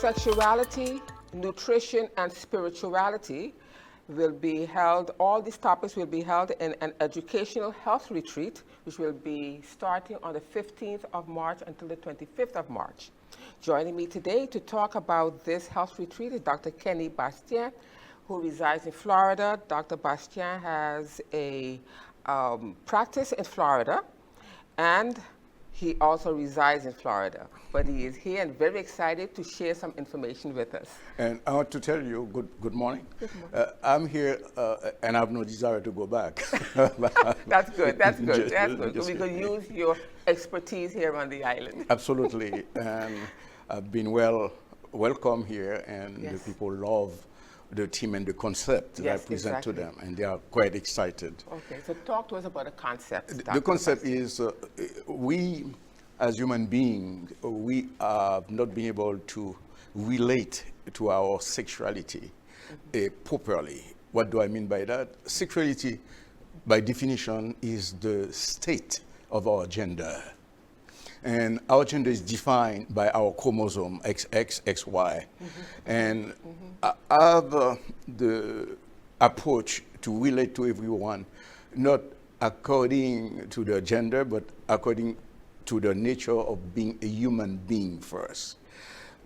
Sexuality, nutrition, and spirituality will be held, all these topics will be held in an educational health retreat, which will be starting on the 15th of March until the 25th of March. Joining me today to talk about this health retreat is Dr. Kenny Bastien, who resides in Florida. Dr. Bastien has a practice in Florida, and he also resides in Florida, but he is here and very excited to share some information with us. And I want to tell you, good morning. Good morning. I'm here and I have no desire to go back. That's good, that's good, that's good. Just So we can use your expertise here on the island. Absolutely, and I've been welcome here, and Yes. the people love the team and the concept that I Yes, present exactly. to them, and they are quite excited. Okay, so talk to us about the concept. The Dr. concept Bastien. is we, as human beings, we have not been able to relate to our sexuality properly. What do I mean by that? Sexuality, by definition, is the state of our gender. And our gender is defined by our chromosome, XX, XY. And I have the approach to relate to everyone, not according to their gender, but according to the nature of being a human being first.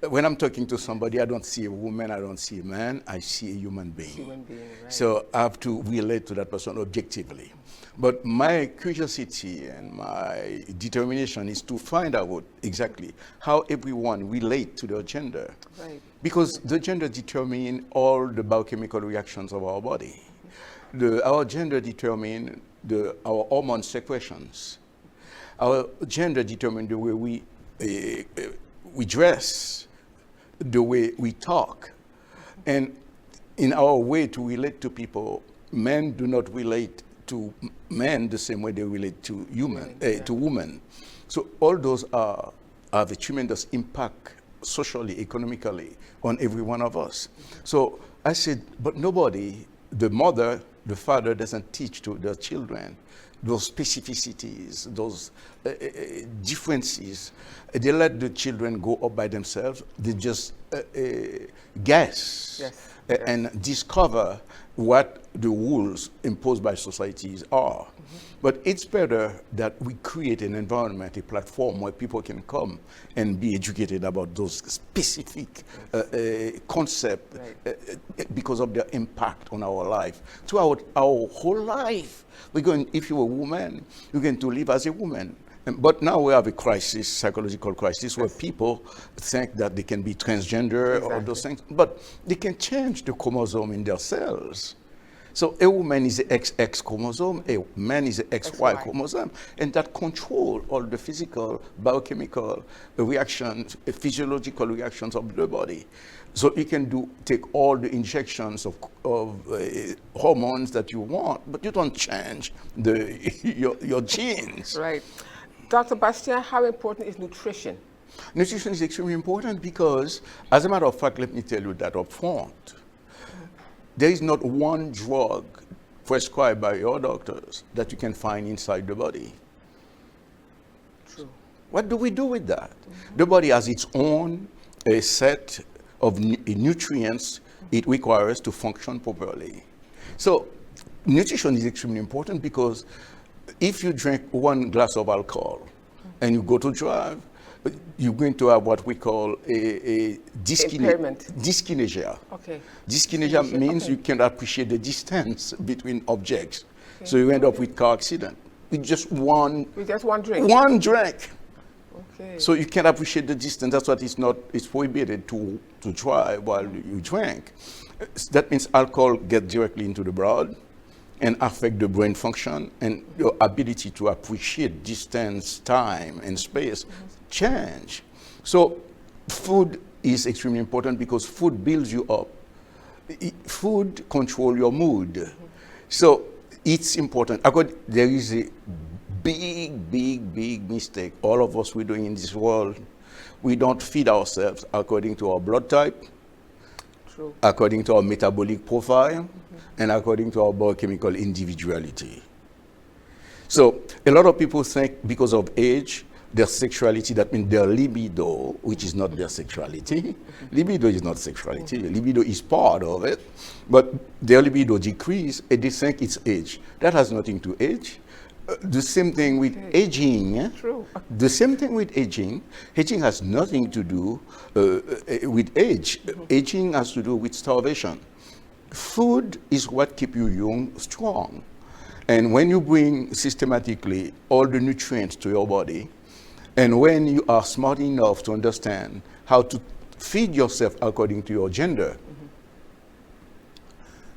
When I'm talking to somebody, I don't see a woman, I don't see a man, I see a human being. Human being, right. So I have to relate to that person objectively. But my curiosity and my determination is to find out exactly how everyone relate to their gender. Right. Because the gender determines all the biochemical reactions of our body. Our gender determines our hormone secretions. Our gender determines the way we dress, the way we talk. And in our way to relate to people, men do not relate to men the same way they relate to to women. So all those have a tremendous impact socially, economically on every one of us. So I said, but nobody, the mother, the father doesn't teach to their children those specificities, those differences. They let the children go up by themselves. They just guess Yes. and discover what the rules imposed by societies are. But it's better that we create an environment, a platform where people can come and be educated about those specific concepts because of their impact on our life. Throughout our whole life, if you're a woman, you're going to live as a woman. But now we have a crisis, psychological crisis, where people think that they can be transgender or those things, but they can change the chromosome in their cells. So a woman is the XX chromosome, a man is the XY chromosome, and that control all the physical, biochemical reactions, physiological reactions of the body. So you can take all the injections of hormones that you want, but you don't change your genes. Right. Dr. Bastien, how important is nutrition? Nutrition is extremely important because, as a matter of fact, let me tell you that up front, there is not one drug prescribed by your doctors that you can find inside the body. True. What do we do with that? The body has its own set of nutrients it requires to function properly. So nutrition is extremely important because if you drink one glass of alcohol and you go to drive, you're going to have what we call a dyskinesia. Okay. Dyskinesia means you can appreciate the distance between objects. Okay. So you end up with car accident. With just one drink. One drink. Okay. So you can appreciate the distance. That's what it's prohibited to drive while you drink. That means alcohol gets directly into the blood and affect the brain function, and your ability to appreciate distance, time, and space change. So food is extremely important because food builds you up. Food controls your mood. So it's important. There is a big mistake all of us we're doing in this world. We don't feed ourselves according to our blood type, True. according to our metabolic profile, and according to our biochemical individuality. So a lot of people think because of age their sexuality, that means their libido, which is not their sexuality. Libido is not sexuality. Libido is part of it, but their libido decrease and they think it's age. That has nothing to age. The same thing with aging. True. The same thing with aging. Aging has nothing to do with age. Aging has to do with starvation. Food is what keeps you young, strong. And when you bring systematically all the nutrients to your body, and when you are smart enough to understand how to feed yourself according to your gender,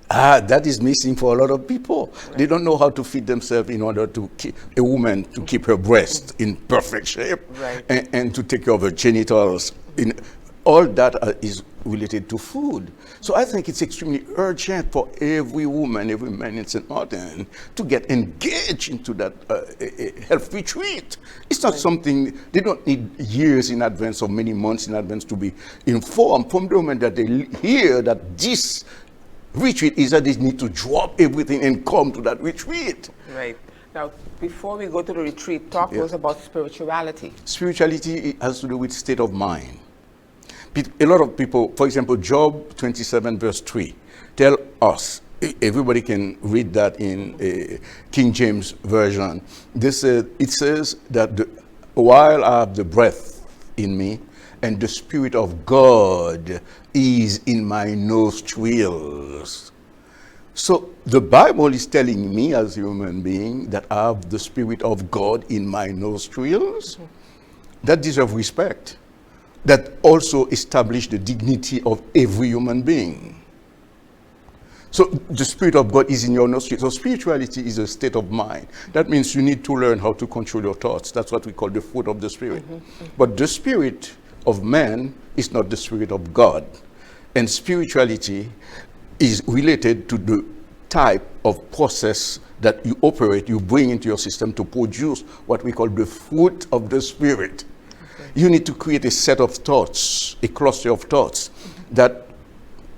that is missing for a lot of people. Right. They don't know how to feed themselves in order to keep a woman to keep her breast in perfect shape, right, and to take care of her genitals. All that is related to food. So I think it's extremely urgent for every woman, every man in St. Martin to get engaged into that health retreat. It's not something, they don't need years in advance or many months in advance to be informed. From the moment that they hear that this retreat is, that they need to drop everything and come to that retreat. Right. Now, before we go to the retreat, talk to us about spirituality. Spirituality has to do with state of mind. A lot of people, for example, Job 27 verse 3, tell us, everybody can read that in King James Version. It says that while I have the breath in me and the Spirit of God is in my nostrils. So the Bible is telling me as a human being that I have the Spirit of God in my nostrils. That deserves respect. That also establish the dignity of every human being. So the Spirit of God is in your nostrils. So spirituality is a state of mind. That means you need to learn how to control your thoughts. That's what we call the fruit of the Spirit. But the Spirit of man is not the Spirit of God. And spirituality is related to the type of process that you operate, you bring into your system to produce what we call the fruit of the Spirit. You need to create a set of thoughts, a cluster of thoughts that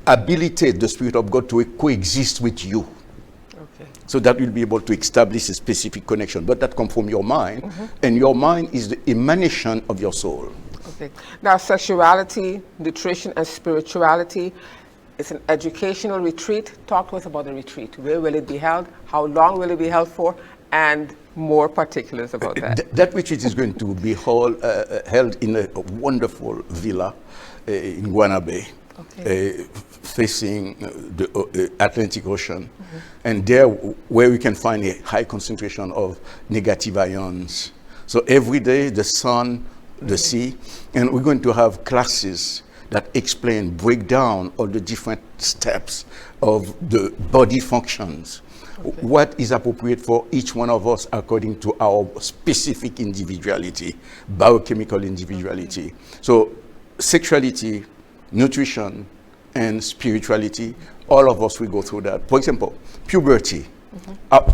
habilitate the Spirit of God to coexist with you. Okay. So that you'll be able to establish a specific connection. But that comes from your mind, and your mind is the emanation of your soul. Okay. Now, sexuality, nutrition, and spirituality. It's an educational retreat. Talk to us about the retreat. Where will it be held? How long will it be held for? And more particulars about that. That retreat is going to be held in a wonderful villa in Guanabé, facing the Atlantic Ocean. And there where we can find a high concentration of negative ions. So every day the sun, the sea, and we're going to have classes that explain, break down all the different steps of the body functions. What is appropriate for each one of us according to our specific individuality, biochemical individuality. So sexuality, nutrition, and spirituality, all of us will go through that. For example, puberty.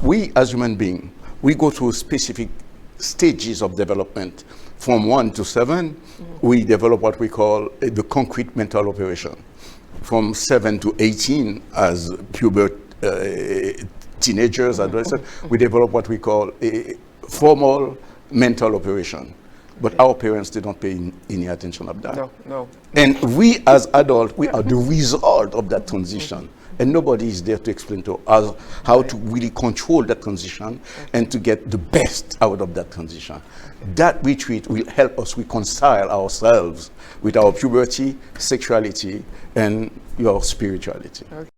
We as human beings, we go through specific stages of development. From 1 to 7, we develop what we call the concrete mental operation. From 7 to 18, as teenagers, adolescents, we develop what we call a formal mental operation. But our parents, they don't pay any attention of that. No. And we as adults, we are the result of that transition. And nobody is there to explain to us how to really control that transition and to get the best out of that transition. That retreat will help us reconcile ourselves with our puberty, sexuality, and your spirituality. Okay.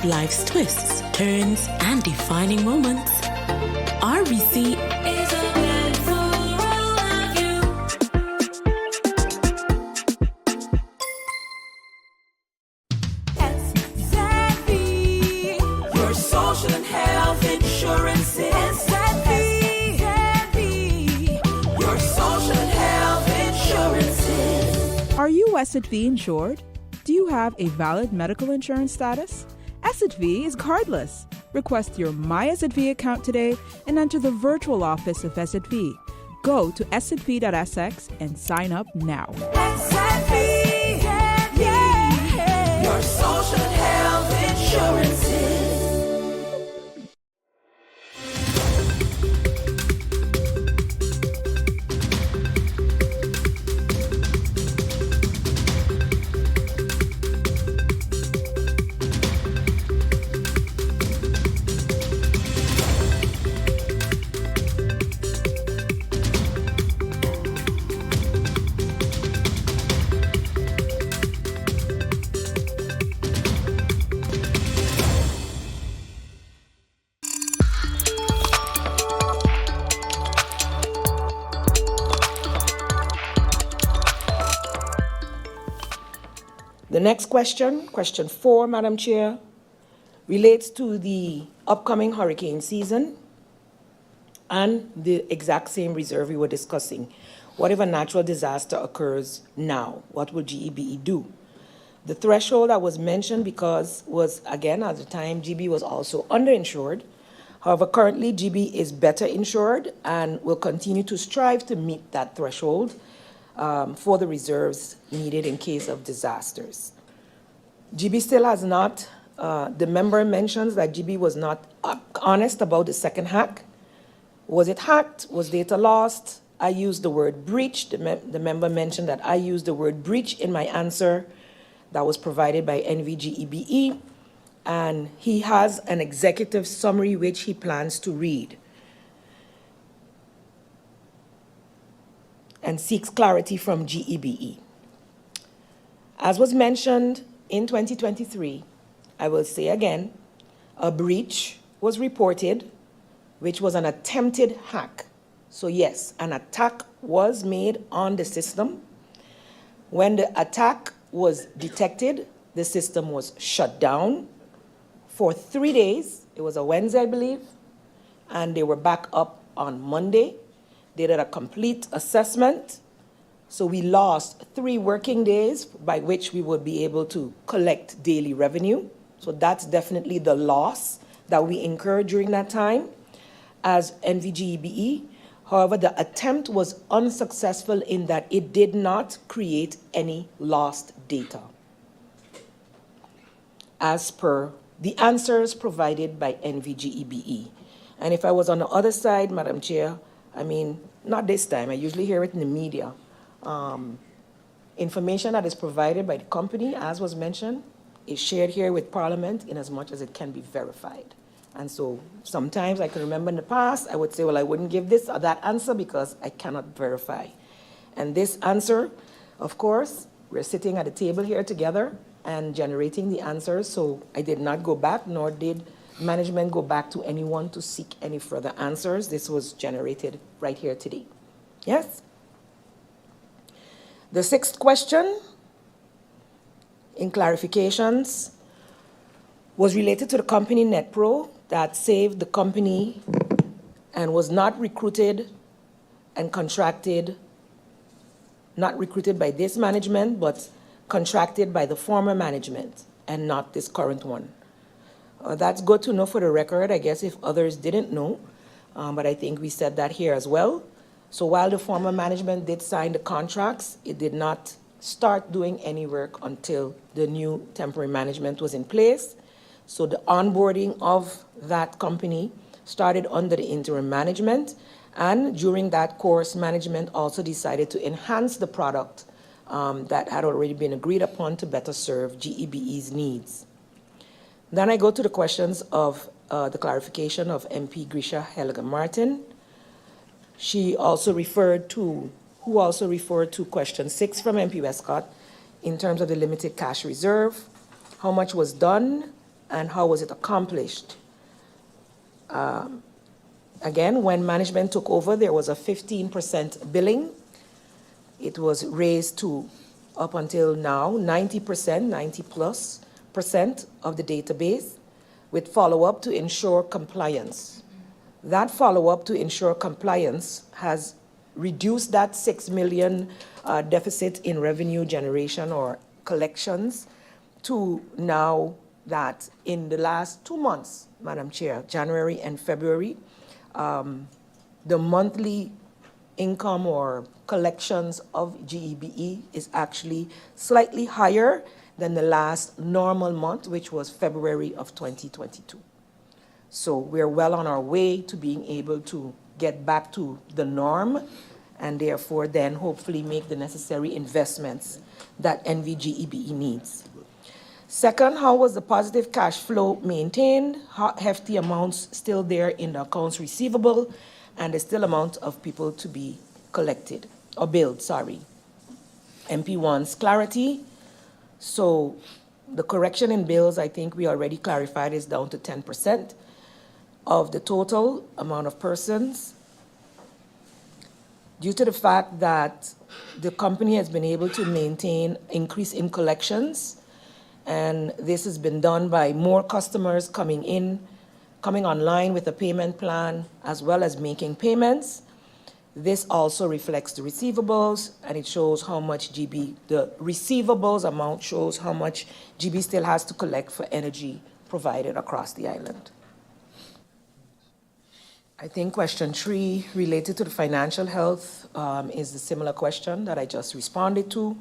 of life's twists, turns, and defining moments. RBC is a plan for all of you. SXM, your social and health insurance is your social and health insurances. Are you SXV insured? Do you have a valid medical insurance status? SXV is cardless. Request your My SXV account today and enter the virtual office of SXV. Go to sxv.sx and sign up now. SXV, yeah, your social health insurances. The next question, question 4, Madam Chair, relates to the upcoming hurricane season and the exact same reserve we were discussing. What if a natural disaster occurs now? What will GEBE do? The threshold that was mentioned was, again, at the time, GB was also underinsured. However, currently, GB is better insured and will continue to strive to meet that threshold for the reserves needed in case of disasters. GB still has not, the member mentions that GB was not honest about the second hack. Was it hacked? Was data lost? I used the word breach. The member mentioned that I used the word breach in my answer that was provided by NVGEBE, and he has an executive summary which he plans to read and seeks clarity from GEBE. As was mentioned in 2023, I will say again, a breach was reported, which was an attempted hack. So yes, an attack was made on the system. When the attack was detected, the system was shut down for 3 days. It was a Wednesday, I believe, and they were back up on Monday. They did a complete assessment. So we lost 3 working days by which we would be able to collect daily revenue. So that's definitely the loss that we incurred during that time as NVGEBE. However, the attempt was unsuccessful in that it did not create any lost data, as per the answers provided by NVGEBE. And if I was on the other side, Madam Chair, I mean, not this time, I usually hear it in the media. Information that is provided by the company, as was mentioned, is shared here with Parliament in as much as it can be verified. And so sometimes I can remember in the past, I would say, well, I wouldn't give this or that answer because I cannot verify. And this answer, of course, we're sitting at a table here together and generating the answers. So I did not go back, nor did management go back to anyone to seek any further answers. This was generated right here today. Yes? The 6th question, in clarifications, was related to the company NetPro that saved the company and was not recruited and contracted, not recruited by this management, but contracted by the former management and not this current one. That's good to know for the record, I guess, if others didn't know, but I think we said that here as well. So while the former management did sign the contracts, it did not start doing any work until the new temporary management was in place. So the onboarding of that company started under the interim management, and during that course, management also decided to enhance the product that had already been agreed upon to better serve GEBE's needs. Then I go to the questions of the clarification of MP Grisha Helga Martin. She also referred to, question 6 from MP Westcott in terms of the limited cash reserve, how much was done, and how was it accomplished? Again, when management took over, there was a 15% billing. It was raised to, up until now, 90%, 90 plus % of the database, with follow-up to ensure compliance. That follow-up to ensure compliance has reduced that 6 million deficit in revenue generation or collections to now that in the last 2 months, Madam Chair, January and February, the monthly income or collections of GEBE is actually slightly higher than the last normal month, which was February of 2022. So we're well on our way to being able to get back to the norm and therefore then hopefully make the necessary investments that NVGEBE needs. Second, how was the positive cash flow maintained? Hefty amounts still there in the accounts receivable, and there's still amount of people to be collected, or billed, sorry. MP1's clarity. So the correction in bills, I think we already clarified, is down to 10% of the total amount of persons, due to the fact that the company has been able to maintain increase in collections. And this has been done by more customers coming online with a payment plan, as well as making payments. This also reflects the receivables, and it shows how much GB, the receivables amount shows how much GB still has to collect for energy provided across the island. I think question 3 related to the financial health is the similar question that I just responded to.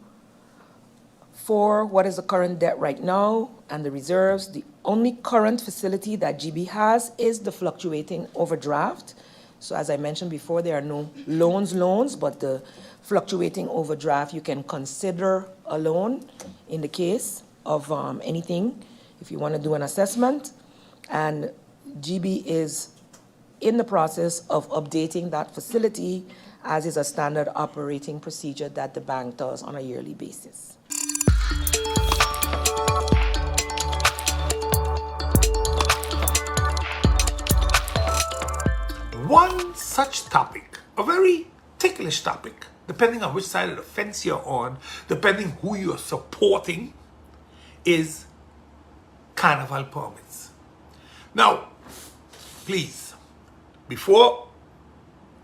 4, what is the current debt right now and the reserves? The only current facility that GB has is the fluctuating overdraft. So as I mentioned before, there are no loans, but the fluctuating overdraft, you can consider a loan in the case of anything, if you want to do an assessment. And GB is in the process of updating that facility, as is a standard operating procedure that the bank does on a yearly basis. One such topic, a very ticklish topic, depending on which side of the fence you're on, depending who you're supporting, is carnival permits. Now, please, before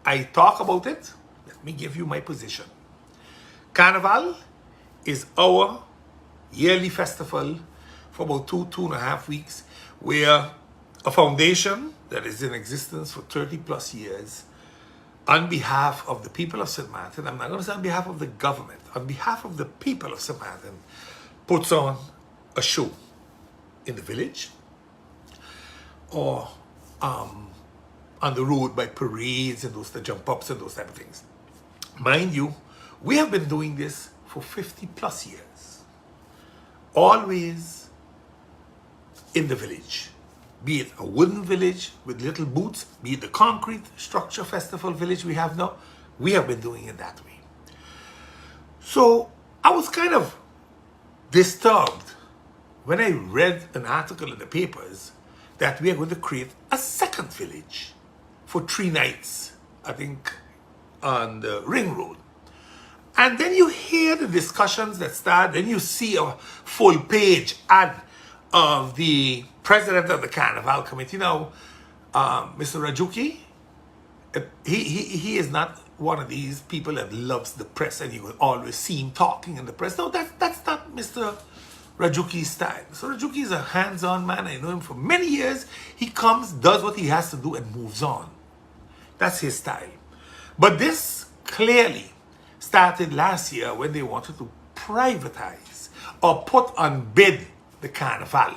I talk about it, let me give you my position. Carnival is our yearly festival for about 2.5 weeks, where a foundation that is in existence for 30 plus years, on behalf of the people of St. Martin, I'm not going to say on behalf of the government, on behalf of the people of St. Martin, puts on a show in the village or on the road by parades and those jump ups and those type of things. Mind you, we have been doing this for 50 plus years, always in the village. Be it a wooden village with little booths, be it the concrete structure festival village we have now, we have been doing it that way. So I was kind of disturbed when I read an article in the papers that we are going to create a second village for 3 nights, I think, on the Ring Road. And then you hear the discussions that start, then you see a full page ad of the president of the Carnival Committee. Now, Mr. Rajuki, he is not one of these people that loves the press and you will always see him talking in the press. No, that's not Mr. Rajuki's style. So Rajuki is a hands-on man. I know him for many years. He comes, does what he has to do, and moves on. That's his style. But this clearly started last year when they wanted to privatize or put on bid the Carnival.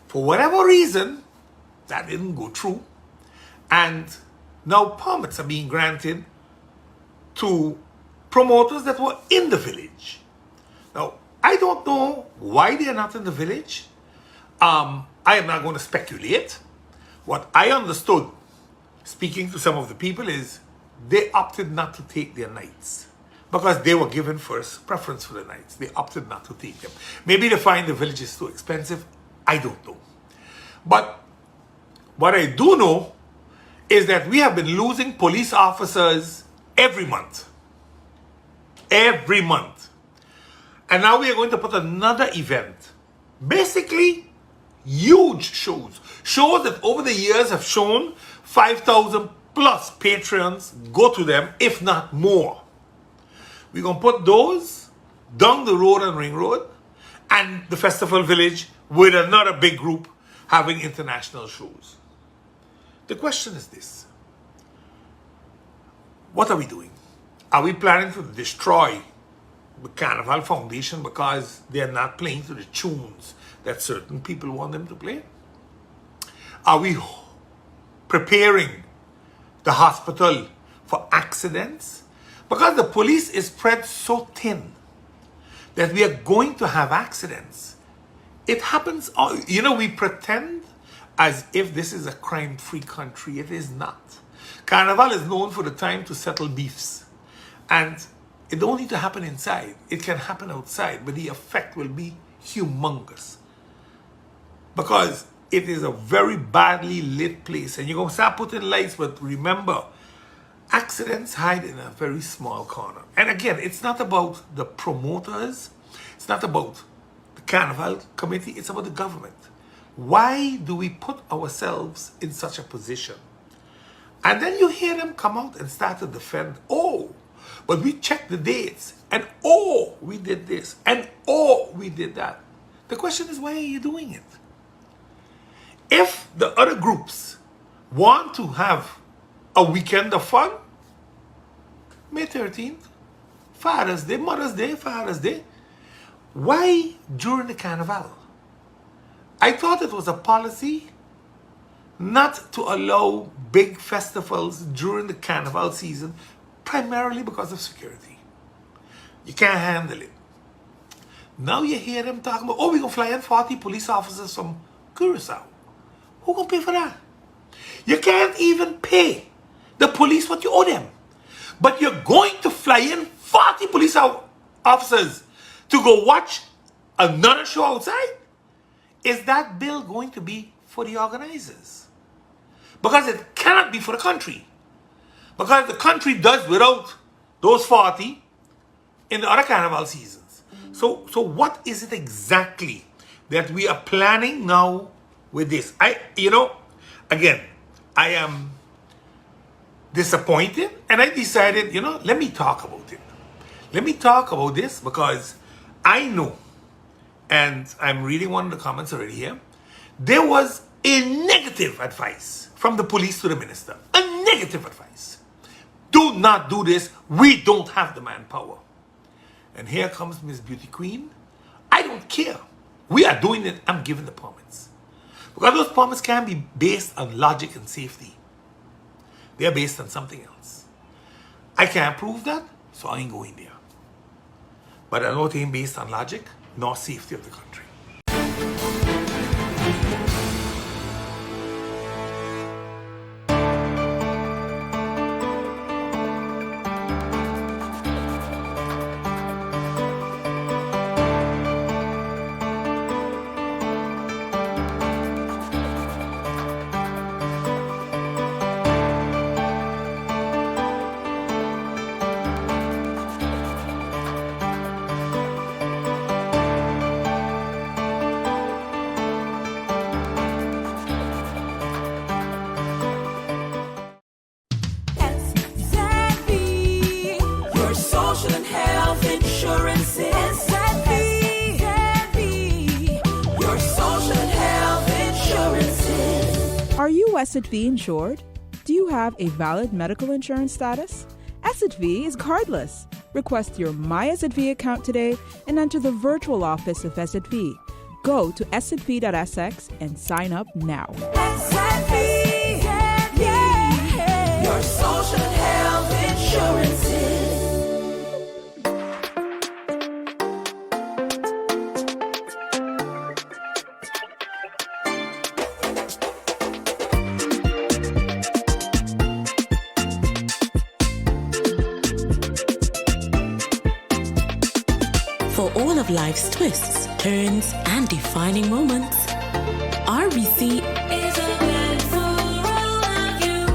For whatever reason, that didn't go through. And now permits are being granted to promoters that were in the village. Now, I don't know why they are not in the village. I am not going to speculate. What I understood, speaking to some of the people, is they opted not to take their nights because they were given first preference for the nights. They opted not to take them. Maybe they find the village is too expensive. I don't know. But what I do know is that we have been losing police officers every month. Every month. And now we are going to put another event. Basically, huge shows. Shows that over the years have shown 5,000 plus patrons go to them, if not more. We're going to put those down the road on Ring Road and the Festival Village with another big group having international shows. The question is this. What are we doing? Are we planning to destroy the Carnival Foundation because they're not playing to the tunes that certain people want them to play? Are we preparing the hospital for accidents? Because the police is spread so thin that we are going to have accidents. It happens, we pretend as if this is a crime-free country. It is not. Carnival is known for the time to settle beefs. And it don't need to happen inside. It can happen outside, but the effect will be humongous. Because it is a very badly lit place. And you're going to start putting lights, but remember, accidents hide in a very small corner. And again, it's not about the promoters. It's not about the Carnival Committee. It's about the government. Why do we put ourselves in such a position? And then you hear them come out and start to defend, but we checked the dates, and we did this, and we did that. The question is, why are you doing it? If the other groups want to have a weekend of fun, May 13th, Father's Day, Mother's Day, Father's Day, why during the Carnival? I thought it was a policy not to allow big festivals during the Carnival season, primarily because of security. You can't handle it. Now you hear them talking about, we're going to fly in 40 police officers from Curacao. Who going to pay for that? You can't even pay the police what you owe them. But you're going to fly in 40 police officers to go watch another show outside? Is that bill going to be for the organizers? Because it cannot be for the country. Because the country does without those 40 in the other Carnival seasons. So what is it exactly that we are planning now with this? Again, I am disappointed, and I decided, let me talk about it. Let me talk about this because I know, and I'm reading one of the comments already here, there was a negative advice from the police to the minister. A negative advice. Do not do this. We don't have the manpower. And here comes Miss Beauty Queen. I don't care. We are doing it. I'm giving the permits. Because those permits can be based on logic and safety. They are based on something else. I can't prove that, so I ain't going there. But I know it ain't based on logic nor safety of the country. Are you SXM insured? Do you have a valid medical insurance status? SXM is cardless. Request your My SXM account today and enter the virtual office of SXM. Go to sxv.sx and sign up now. SXM, yeah. Your social health insurances. For all of life's twists, turns, and defining moments, our RBC is open for all of you.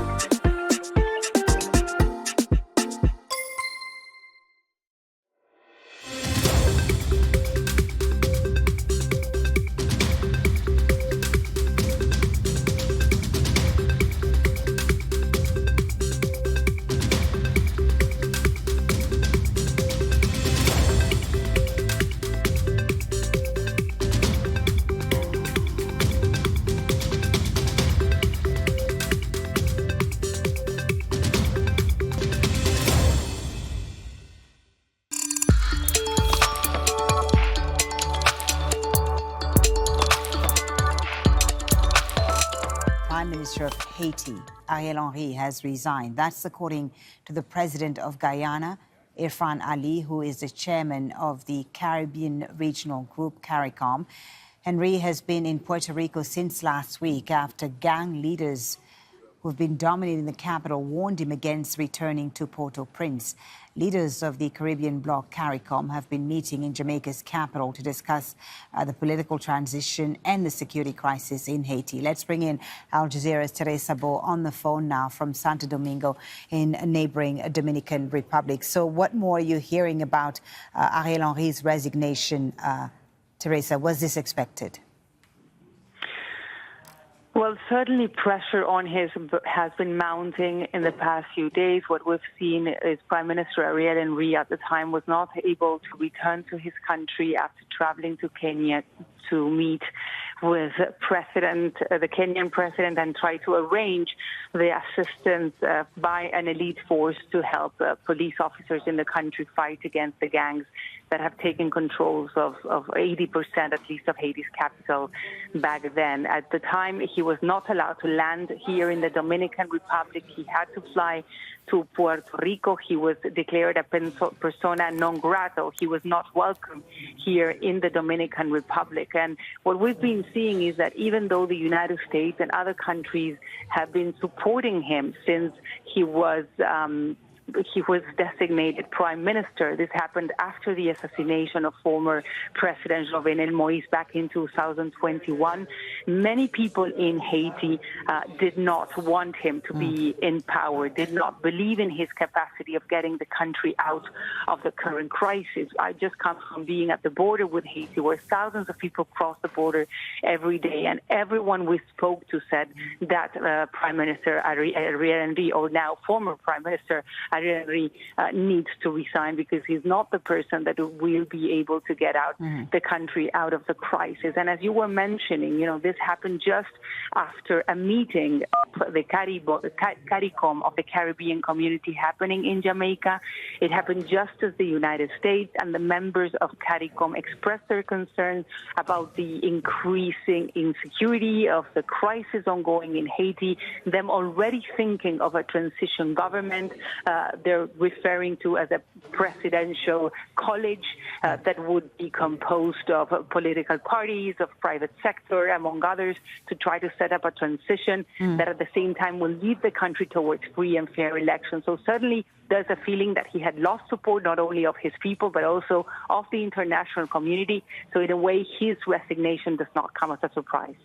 Prime Minister of Haiti, Ariel Henry, has resigned. That's according to the president of Guyana, Irfan Ali, who is the chairman of the Caribbean Regional Group, CARICOM. Henry has been in Puerto Rico since last week after gang leaders who've been dominating the capital warned him against returning to Port-au-Prince. Leaders of the Caribbean bloc CARICOM have been meeting in Jamaica's capital to discuss the political transition and the security crisis in Haiti. Let's bring in Al Jazeera's Teresa Bo on the phone now from Santo Domingo in neighboring Dominican Republic. So what more are you hearing about Ariel Henry's resignation, Teresa? Was this expected? Well, certainly pressure on his has been mounting in the past few days. What we've seen is Prime Minister Ariel Henry at the time was not able to return to his country after traveling to Kenya to meet with the Kenyan president, and try to arrange the assistance by an elite force to help police officers in the country fight against the gangs that have taken controls of 80% at least of Haiti's capital back then. At the time, he was not allowed to land here in the Dominican Republic. He had to fly to Puerto Rico. He was declared a persona non grata. He was not welcome here in the Dominican Republic. And what we've been seeing is that even though the United States and other countries have been supporting him since he was designated prime minister. This happened after the assassination of former President Jovenel Moïse back in 2021. Many people in Haiti did not want him to be in power, did not believe in his capacity of getting the country out of the current crisis. I just come from being at the border with Haiti, where thousands of people cross the border every day, and everyone we spoke to said that Prime Minister Ariel Henry, or now former Prime Minister Ariel Henry, needs to resign because he's not the person that will be able to get out the country out of the crisis. And as you were mentioning, this happened just after a meeting of the CARICOM of the Caribbean community happening in Jamaica. It happened just as the United States and the members of CARICOM expressed their concerns about the increasing insecurity of the crisis ongoing in Haiti, them already thinking of a transition government. They're referring to as a presidential college that would be composed of political parties, of private sector, among others, to try to set up a transition that at the same time will lead the country towards free and fair elections. So certainly there's a feeling that he had lost support not only of his people but also of the international community. So in a way, his resignation does not come as a surprise.